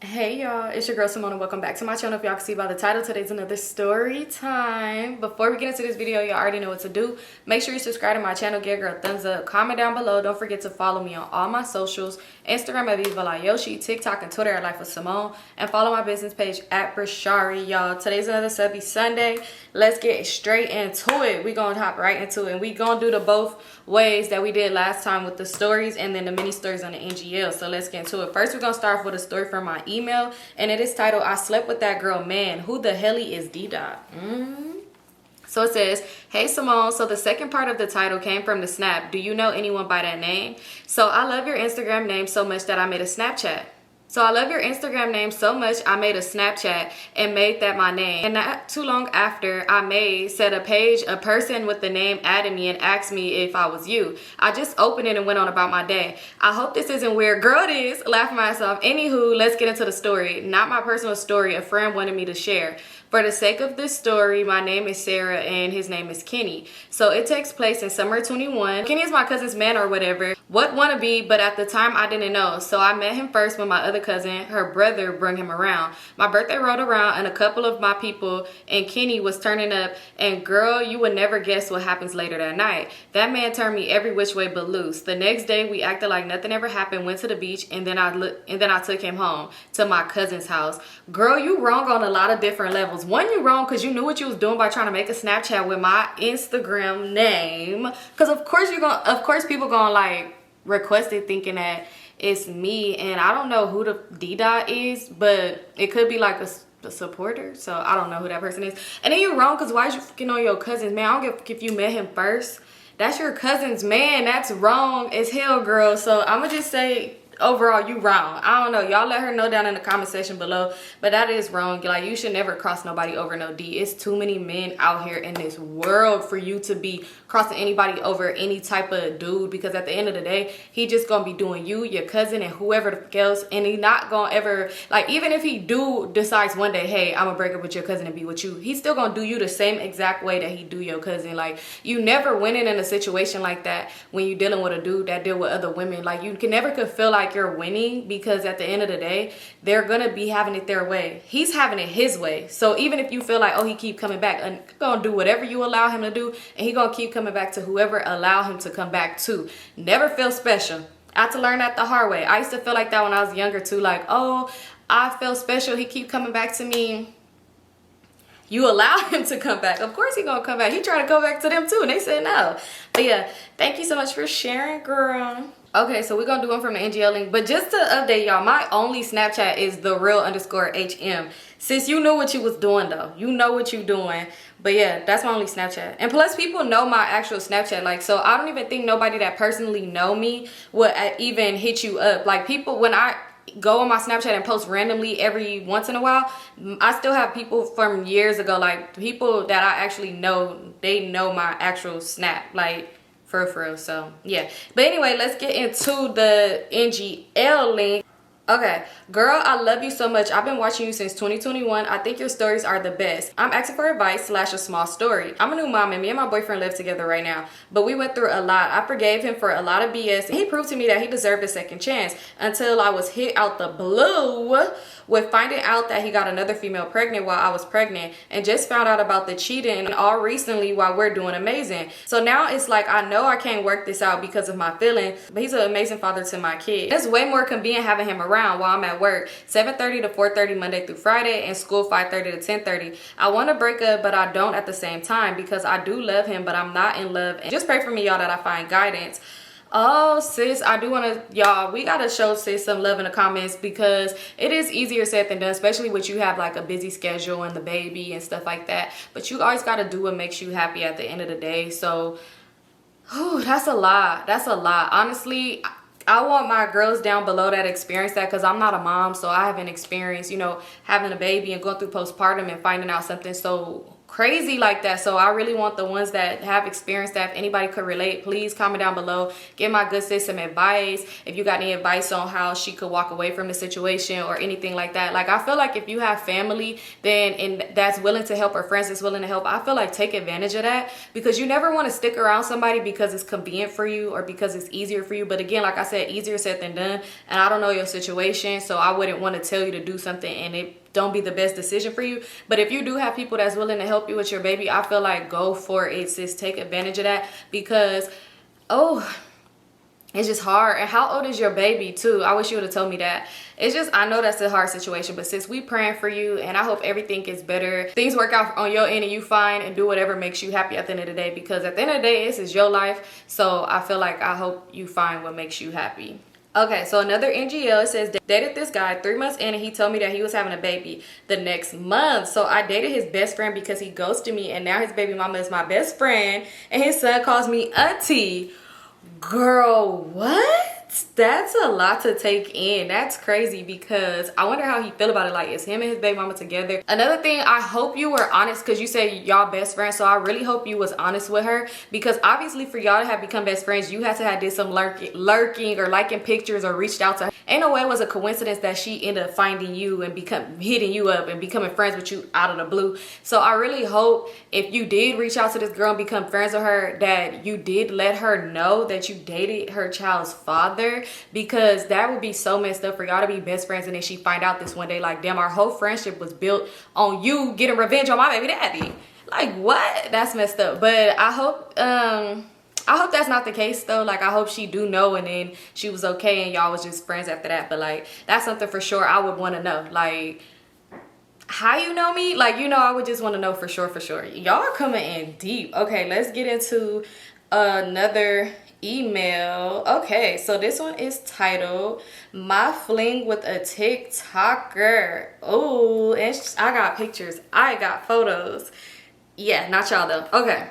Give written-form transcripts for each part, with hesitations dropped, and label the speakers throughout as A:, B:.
A: Hey y'all, it's your girl Symone and welcome back to my channel. If y'all can see by the title, today's another story time. Before we get into this video, y'all already know what to do. Make sure you subscribe to my channel, give a girl a thumbs up, comment down below. Don't forget to follow me on all my socials, Instagram at Vivalayoshii, TikTok and Twitter at Lifewithsymone, and follow my business page at Brishari. Y'all, today's another Subbie Sunday. Let's get straight into it. We gonna hop right into it and we gonna do the both ways that we did last time with the stories and then the mini stories on the NGL. So let's get into it. First, we're gonna start off with a story from my email, and it is titled "I Slept with That Girl, Man. Who the helly is D Dot?" So it says, "Hey Symone, so the second part of the title came from the snap. Do you know anyone by that name? So I love your Instagram name so much that I made a Snapchat. So I love your Instagram name so much I made a Snapchat and made that my name. And not too long after I said a page, a person with the name added me and asked me if I was you. I just opened it and went on about my day. I hope this isn't weird." Girl, it is. Laughing myself. Anywho, let's get into the story. Not my personal story. A friend wanted me to share. For the sake of this story, my name is Sarah and his name is Kenny. So it takes place in summer 21. Kenny is my cousin's man or whatever. What wannabe, but at the time I didn't know. So I met him first when my other cousin, her brother, brought him around. My birthday rolled around and a couple of my people and Kenny was turning up, and girl, you would never guess what happens later that night. That man turned me every which way but loose. The next day we acted like nothing ever happened, went to the beach, and then I took him home to my cousin's house. Girl, you wrong on a lot of different levels. One, you wrong because you knew what you was doing by trying to make a Snapchat with my Instagram name. Because of course people gonna like request it thinking that it's me, and I don't know who the D Dot is, but it could be like a supporter, so I don't know who that person is. And then you're wrong because why is you fucking on your cousin's man? I don't give if you met him first. That's your cousin's man. That's wrong as hell, girl. So I'm gonna just say, overall, you wrong. I don't know, y'all let her know down in the comment section below, but that is wrong. Like, you should never cross nobody over no D. It's too many men out here in this world for you to be crossing anybody over any type of dude, because at the end of the day, he just gonna be doing you, your cousin, and whoever the fuck else, and he not gonna ever, like, even if he do decides one day, hey, I'm gonna break up with your cousin and be with you, he's still gonna do you the same exact way that he do your cousin. Like, you never winning in a situation like that when you dealing with a dude that deal with other women. Like, you can never could feel like you're winning, because at the end of the day, they're gonna be having it their way. He's having it his way. So even if you feel like, oh, he keep coming back, and gonna do whatever you allow him to do, and he gonna keep coming back to whoever allow him to come back to. Never feel special. I had to learn that the hard way. I used to feel like that when I was younger too, like, oh, I feel special, he keep coming back to me. You allow him to come back. Of course he gonna come back. He tried to go back to them too, and they said no. But yeah, thank you so much for sharing, girl. Okay, so we're gonna do one from the NGL link. But just to update y'all, my only Snapchat is the real_HM. Since you knew what you was doing though. You know what you doing. But yeah, that's my only Snapchat. And plus, people know my actual Snapchat. Like, so I don't even think nobody that personally know me would even hit you up. Like, people, when I go on my Snapchat and post randomly every once in a while, I still have people from years ago, like people that I actually know, they know my actual Snap, like for real. So yeah, but anyway, let's get into the NGL link. Okay, girl, I love you so much. I've been watching you since 2021. I think your stories are the best. I'm asking for advice / a small story. I'm a new mom and me and my boyfriend live together right now, but we went through a lot. I forgave him for a lot of BS. He proved to me that he deserved a second chance until I was hit out the blue with finding out that he got another female pregnant while I was pregnant, and just found out about the cheating all recently while we're doing amazing. So now it's like, I know I can't work this out because of my feelings, but he's an amazing father to my kid. It's way more convenient having him around while I'm at work, 7:30 to 4:30 Monday through Friday, and school 5:30 to 10:30. I want to break up, but I don't at the same time, because I do love him, but I'm not in love. And just pray for me, y'all, that I find guidance. Oh, sis, I do want to, y'all, we got to show sis some love in the comments, because it is easier said than done, especially when you have like a busy schedule and the baby and stuff like that. But you always got to do what makes you happy at the end of the day. So, that's a lot. That's a lot. Honestly, I want my girls down below that experience that, because I'm not a mom, so I haven't experienced, you know, having a baby and going through postpartum and finding out something so crazy like that. So I really want the ones that have experienced that. If anybody could relate, please comment down below. Give my good sis some advice. If you got any advice on how she could walk away from the situation or anything like that. Like, I feel like if you have family then and that's willing to help, or friends that's willing to help, I feel like take advantage of that, because you never want to stick around somebody because it's convenient for you or because it's easier for you. But again, like I said, easier said than done, and I don't know your situation, so I wouldn't want to tell you to do something and it don't be the best decision for you. But if you do have people that's willing to help you with your baby, I feel like go for it, sis. Take advantage of that, because it's just hard. And how old is your baby too? I wish you would have told me that. It's just, I know that's a hard situation, but sis, we praying for you, and I hope everything gets better. Things work out on your end and you fine, and do whatever makes you happy at the end of the day, because at the end of the day, this is your life. So I feel like, I hope you find what makes you happy. Okay, so another NGL, it says, dated this guy 3 months in, and he told me that he was having a baby the next month. So I dated his best friend because he ghosted me, and now his baby mama is my best friend, and his son calls me auntie. Girl, what? That's a lot to take in. That's crazy, because I wonder how he feel about it. Like, is him and his baby mama together? Another thing, I hope you were honest, because you say y'all best friends, so I really hope you was honest with her, because obviously for y'all to have become best friends, you had to have did some lurking or liking pictures or reached out to her. Ain't no way it was a coincidence that she ended up finding you and hitting you up and becoming friends with you out of the blue. So I really hope if you did reach out to this girl and become friends with her, that you did let her know that you dated her child's father, because that would be so messed up for y'all to be best friends and then she find out this one day, like, damn, our whole friendship was built on you getting revenge on my baby daddy. Like, what? That's messed up. But I hope that's not the case though. Like, I hope she do know and then she was okay and y'all was just friends after that. But like, that's something for sure I would want to know. Like, how you know me? Like, you know, I would just want to know for sure, for sure. Y'all are coming in deep. Okay, let's get into another email. Okay, so this one is titled "My Fling with a TikToker." Oh, and I got pictures, I got photos. Yeah, not y'all though. Okay,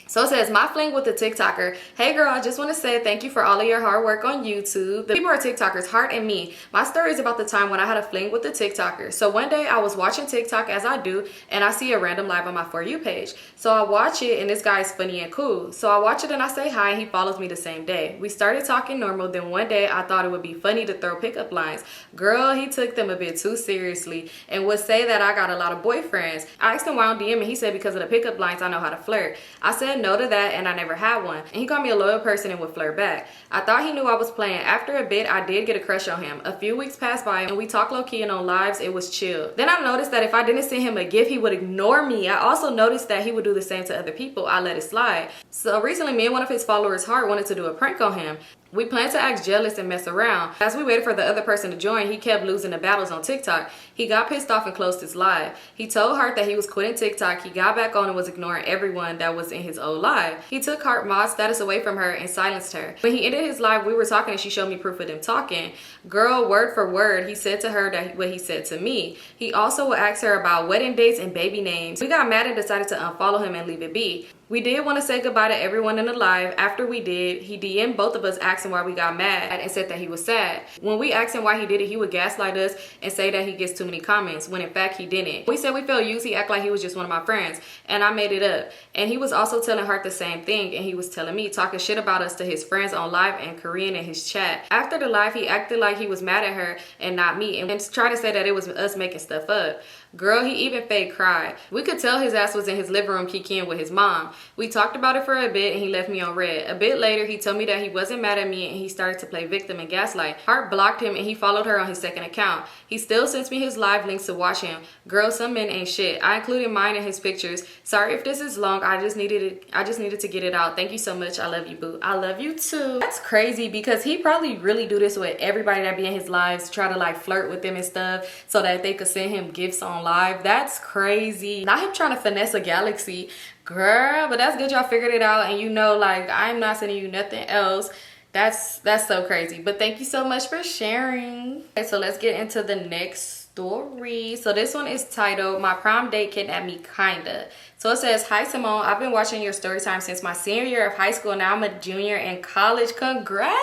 A: so it says, "My fling with a TikToker. Hey girl, I just want to say thank you for all of your hard work on YouTube. The people are TikTokers, heart and me. My story is about the time when I had a fling with a TikToker. So one day I was watching TikTok as I do, and I see a random live on my For You page. So I watch it, and this guy is funny and cool. So I watch it and I say hi, and he follows me the same day. We started talking normal. Then one day I thought it would be funny to throw pickup lines. Girl, he took them a bit too seriously and would say that I got a lot of boyfriends. I asked him why on DM, and he said because of the pickup lines I know how to flirt. I said no to that, and I never had one. And he called me a loyal person and would flirt back. I thought he knew I was playing. After a bit, I did get a crush on him. A few weeks passed by and we talked low-key, and on lives it was chill. Then I noticed that if I didn't send him a gift, he would ignore me. I also noticed that he would do the same to other people. I let it slide. So recently, me and one of his followers, Heart, wanted to do a prank on him. We planned to act jealous and mess around. As we waited for the other person to join, he kept losing the battles on TikTok. He got pissed off and closed his live. He told Heart that he was quitting TikTok. He got back on and was ignoring everyone that was in his old live. He took Heart mod status away from her and silenced her. When he ended his live, we were talking and she showed me proof of them talking. Girl, word for word, he said to her that what he said to me. He also would ask her about wedding dates and baby names. We got mad and decided to unfollow him and leave it be. We did want to say goodbye to everyone in the live. After we did, he DM'd both of us asking why we got mad and said that he was sad. When we asked him why he did it, he would gaslight us and say that he gets too many comments, when in fact he didn't. We said we felt used. He acted like he was just one of my friends, and I made it up. And he was also telling Heart the same thing, and he was telling me, talking shit about us to his friends on live and Korean in his chat. After the live, he acted like he was mad at her and not me, and tried to say that it was us making stuff up. Girl, he even fake cried. We could tell his ass was in his living room kicking with his mom. We talked about it for a bit and he left me on red. A bit later, he told me that he wasn't mad at me and he started to play victim and gaslight. Heart blocked him and he followed her on his second account. He still sends me his live links to watch him. Girl, some men ain't shit. I included mine in his pictures. Sorry if this is long. I just needed to get it out. Thank you so much. I love you, boo. I love you too. That's crazy, because he probably really do this with everybody that be in his lives, try to like flirt with them and stuff so that they could send him gifts on live. That's crazy. Not him trying to finesse a galaxy, girl, but that's good y'all figured it out, and you know, like, I'm not sending you nothing else. That's so crazy. But thank you so much for sharing. Okay, so let's get into the next story. So this one is titled "My Prom Date Kidnapped Me Kinda." So it says, "Hi Symone, I've been watching your story time since my senior year of high school. Now I'm a junior in college. Congratulations!"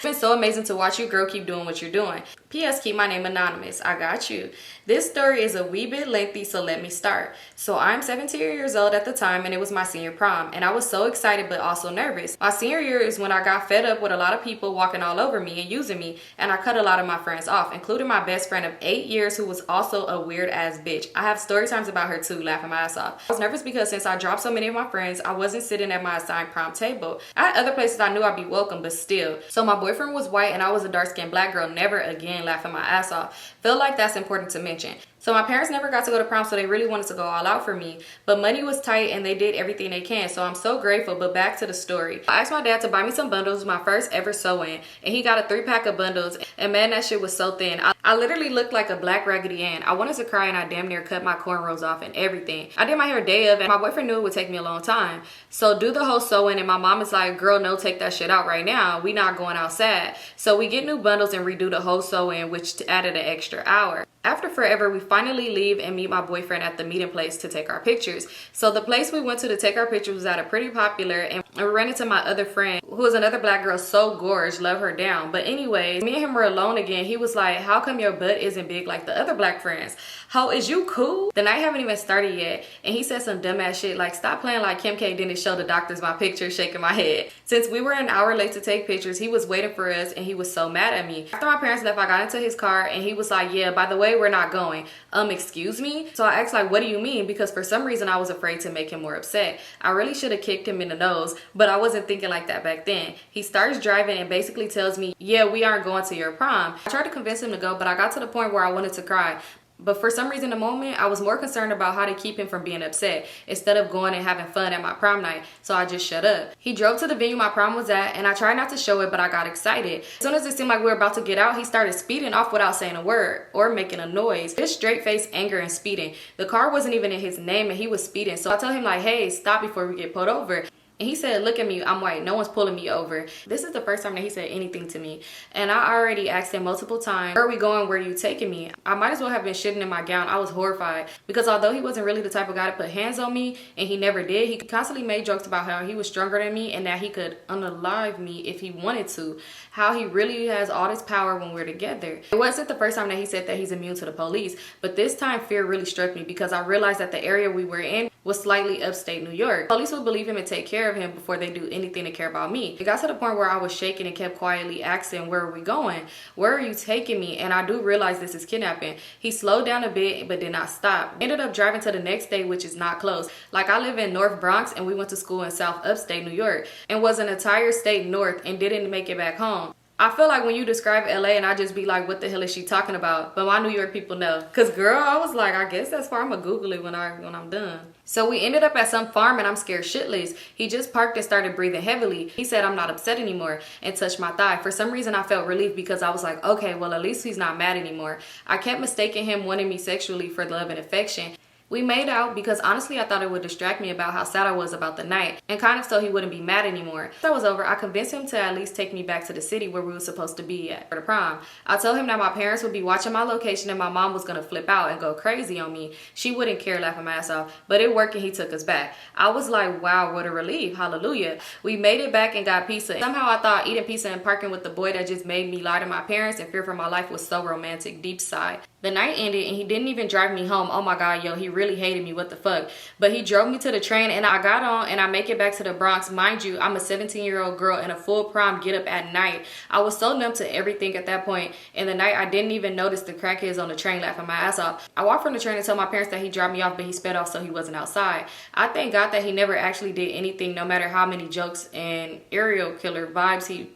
A: It's been so amazing to watch you grow. Keep doing what you're doing. P.S. Keep my name anonymous. I got you. This story is a wee bit lengthy, so let me start. So I'm 17 years old at the time, and it was my senior prom, and I was so excited but also nervous. My senior year is when I got fed up with a lot of people walking all over me and using me, and I cut a lot of my friends off, including my best friend of 8 years who was also a weird ass bitch. I have story times about her too, laughing my ass off. I was nervous because since I dropped so many of my friends, I wasn't sitting at my assigned prom table. I had other places I knew I'd be welcome, but still. So my boyfriend was white and I was a dark-skinned black girl, never again, laughing my ass off. Feel like that's important to mention. So my parents never got to go to prom, so they really wanted to go all out for me. But money was tight and they did everything they can, so I'm so grateful. But back to the story. I asked my dad to buy me some bundles, my first ever sew-in, and he got a 3-pack of bundles, and man, that shit was so thin. I literally looked like a black Raggedy Ann. I wanted to cry and I damn near cut my cornrows off and everything. I did my hair day of, and my boyfriend knew it would take me a long time. So do the whole sew-in, and my mom is like, girl, no, take that shit out right now. We not going outside. So we get new bundles and redo the whole sew-in, which added an extra hour. After forever, we finally leave and meet my boyfriend at the meeting place to take our pictures. So the place we went to take our pictures was at a pretty popular, and we ran into my other friend, who was another black girl, so gorgeous, love her down. But anyways, me and him were alone again. He was like, how come your butt isn't big like the other black friends? How is you cool? The night haven't even started yet, and he said some dumbass shit like, stop playing like Kim K didn't show the doctors my picture, shaking my head. Since we were an hour late to take pictures, he was waiting for us and he was so mad at me. After my parents left, I got into his car and he was like, yeah, by the way, we're not going. Excuse me? So I asked like, what do you mean? Because for some reason I was afraid to make him more upset. I really should have kicked him in the nose, but I wasn't thinking like that back then. He starts driving and basically tells me, yeah, we aren't going to your prom. I tried to convince him to go, but I got to the point where I wanted to cry. But for some reason in the moment, I was more concerned about how to keep him from being upset instead of going and having fun at my prom night, so I just shut up. He drove to the venue my prom was at, and I tried not to show it, but I got excited. As soon as it seemed like we were about to get out, he started speeding off without saying a word or making a noise. Just straight face anger and speeding. The car wasn't even in his name and he was speeding, so I told him like, hey, stop before we get pulled over. And he said, look at me, I'm white, no one's pulling me over. This is the first time that he said anything to me. And I already asked him multiple times, where are we going, where are you taking me? I might as well have been shitting in my gown. I was horrified. Because although he wasn't really the type of guy to put hands on me, and he never did, he constantly made jokes about how he was stronger than me and that he could unalive me if he wanted to. How he really has all this power when we're together. It wasn't the first time that he said that he's immune to the police, but this time fear really struck me because I realized that the area we were in was slightly upstate New York. Police would believe him and take care of him before they do anything to care about me. It got to the point where I was shaking and kept quietly asking, where are we going? Where are you taking me? And I do realize this is kidnapping. He slowed down a bit but did not stop. Ended up driving to the next day, which is not close. Like I live in North Bronx and we went to school in South Upstate New York and was an entire state north and didn't make it back home. I feel like when you describe LA and I just be like, what the hell is she talking about? But my New York people know. Cause girl, I was like, I guess that's far. I'm gonna Google it when I'm done. So we ended up at some farm and I'm scared shitless. He just parked and started breathing heavily. He said, I'm not upset anymore, and touched my thigh. For some reason I felt relief because I was like, okay, well at least he's not mad anymore. I kept mistaking him wanting me sexually for love and affection. We made out because honestly I thought it would distract me about how sad I was about the night and kind of so he wouldn't be mad anymore. Once that was over, I convinced him to at least take me back to the city where we were supposed to be at for the prom. I told him that my parents would be watching my location and my mom was gonna flip out and go crazy on me. She wouldn't care, laughing my ass off, but it worked and he took us back. I was like, wow, what a relief, hallelujah. We made it back and got pizza. Somehow I thought eating pizza and parking with the boy that just made me lie to my parents and fear for my life was so romantic, deep sigh. The night ended and he didn't even drive me home. Oh my God, yo, he really hated me, what the fuck. But he drove me to the train and I got on and I make it back to the Bronx. Mind you, I'm a 17-year-old girl in a full prom get up at night. I was so numb to everything at that point. In the night, I didn't even notice the crackheads on the train laughing my ass off. I walked from the train and told my parents that he dropped me off, but he sped off so he wasn't outside. I thank God that he never actually did anything, no matter how many jokes and serial killer vibes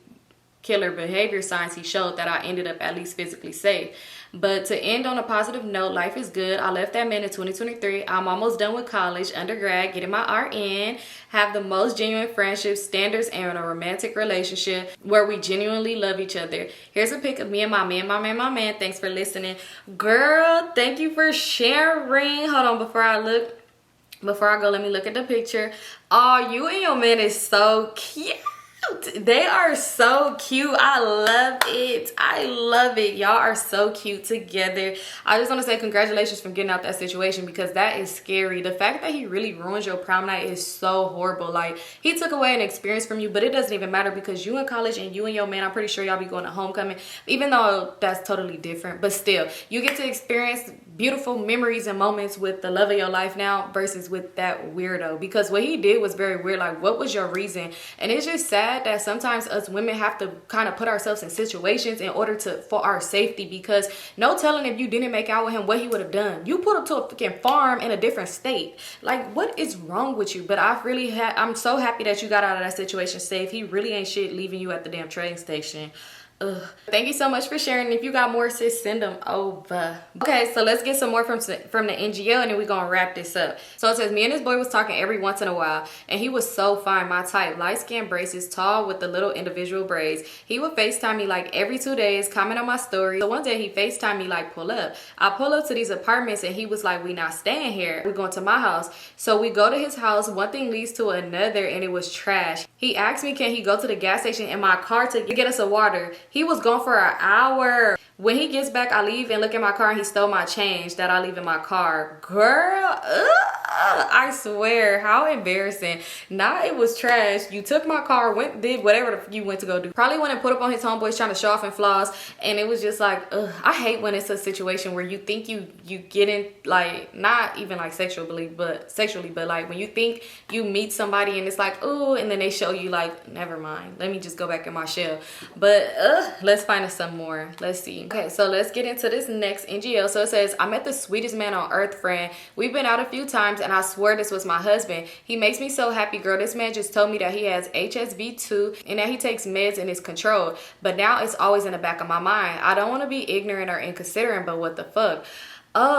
A: killer behavior signs he showed, that I ended up at least physically safe. But to end on a positive note, life is good. I left that man in 2023. I'm almost done with college, undergrad, getting my RN, have the most genuine friendships, standards, and a romantic relationship where we genuinely love each other. Here's a pic of me and my man. Thanks for listening. Girl, thank you for sharing. Hold on, before I go, let me look at the picture. Oh, you and your man is so cute. They are so cute. I love it. I love it. Y'all are so cute together. I just want to say congratulations for getting out that situation, because that is scary. The fact that he really ruins your prom night is so horrible. Like, he took away an experience from you, but it doesn't even matter, because you in college and you and your man, I'm pretty sure y'all be going to homecoming, even though that's totally different. But still, you get to experience beautiful memories and moments with the love of your life now versus with that weirdo, because what he did was very weird. Like, what was your reason? And it's just sad that sometimes us women have to kind of put ourselves in situations in order to for our safety, because no telling if you didn't make out with him what he would have done. You put him to a freaking farm in a different state. Like, what is wrong with you? But I'm so happy that you got out of that situation safe. He really ain't shit leaving you at the damn train station. Ugh. Thank you so much for sharing. If you got more, sis, send them over. Okay, so let's get some more from the NGL, and then we're gonna wrap this up. So it says, me and this boy was talking every once in a while, and he was so fine, my type, light skin, braces, tall with the little individual braids. He would FaceTime me like every 2 days, comment on my story. So one day he FaceTime me like, pull up. I pull up to these apartments, and he was like, we not staying here, we're going to my house. So we go to his house, one thing leads to another, and it was trash. He asked me, can he go to the gas station in my car to get us a water? He was gone for an hour. When he gets back, I leave and look at my car, and he stole my change that I leave in my car. Girl, I swear, how embarrassing. Nah, it was trash. You took my car, did whatever you went to go do. Probably went and put up on his homeboys trying to show off and flaws, and it was just like, ugh. I hate when it's a situation where you think you get in, like, not even like sexually, but like when you think you meet somebody and it's like, ooh, and then they show you like, never mind, let me just go back in my shell. But let's find us some more. Let's see. Okay, so let's get into this next NGL. So it says, I met the sweetest man on earth, friend. We've been out a few times, and I swear this was my husband. He makes me so happy, girl. This man just told me that he has HSV2 and that he takes meds and is controlled. But now it's always in the back of my mind. I don't want to be ignorant or inconsiderate, but what the fuck?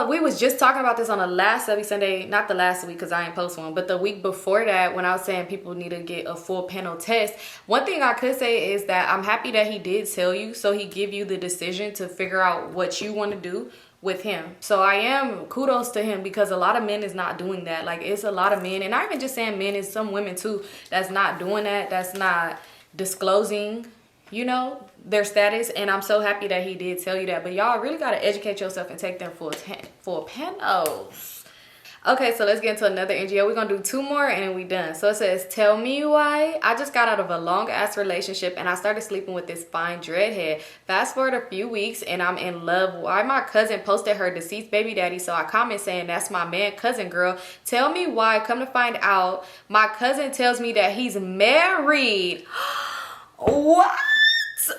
A: We was just talking about this on the last Subbie Sunday, not the last week because I ain't post one, but the week before that, when I was saying people need to get a full panel test. One thing I could say is that I'm happy that he did tell you, so he give you the decision to figure out what you want to do with him. So I am kudos to him, because a lot of men is not doing that. Like, it's a lot of men, and not even just saying men, it's some women too that's not doing that, that's not disclosing, you know, their status. And I'm so happy that he did tell you that. But y'all really got to educate yourself and take them for panels. Okay, so let's get into another NGO. We're gonna do 2 more and we done. So it says, tell me why. I just got out of a long ass relationship and I started sleeping with this fine dreadhead. Fast forward a few weeks and I'm in love. Why my cousin posted her deceased baby daddy, so I comment saying that's my man cousin, girl. Tell me why. Come to find out, my cousin tells me that he's married. What?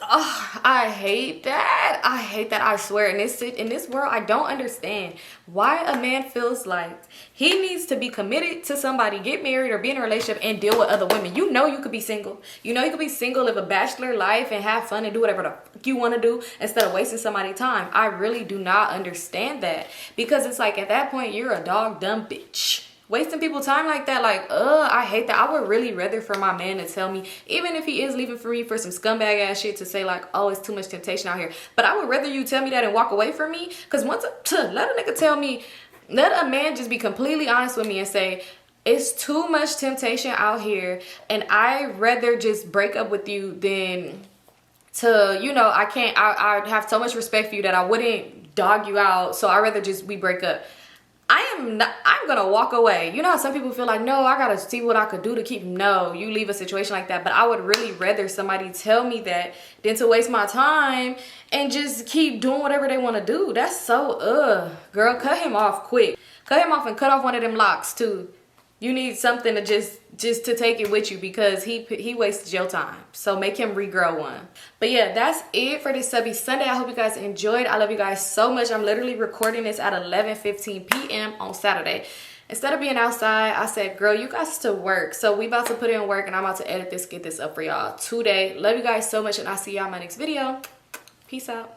A: Oh, I hate that. I hate that. I swear, in this world, I don't understand why a man feels like he needs to be committed to somebody, get married, or be in a relationship and deal with other women. You know you could be single. You know you could be single, live a bachelor life, and have fun and do whatever the fuck you want to do instead of wasting somebody's time. I really do not understand that, because it's like, at that point, you're a dog dumb bitch. Wasting people's time like that, like, I hate that. I would really rather for my man to tell me, even if he is leaving for me for some scumbag ass shit, to say like, oh, it's too much temptation out here. But I would rather you tell me that and walk away from me. Because let a nigga tell me, let a man just be completely honest with me and say, it's too much temptation out here, and I'd rather just break up with you than to, you know, I have so much respect for you that I wouldn't dog you out, so I'd rather just we break up. I'm gonna walk away. You know how some people feel like, no, I gotta see what I could do to keep. No, you leave a situation like that. But I would really rather somebody tell me that than to waste my time and just keep doing whatever they want to do. That's so girl, cut him off quick. Cut him off and cut off one of them locks too. You need something to just to take it with you, because he wasted your time. So make him regrow one. But yeah, that's it for this Subbie Sunday. I hope you guys enjoyed. I love you guys so much. I'm literally recording this at 11:15 p.m. on Saturday. Instead of being outside, I said, girl, you guys to work. So we about to put in work, and I'm about to edit this, get this up for y'all today. Love you guys so much, and I'll see y'all in my next video. Peace out.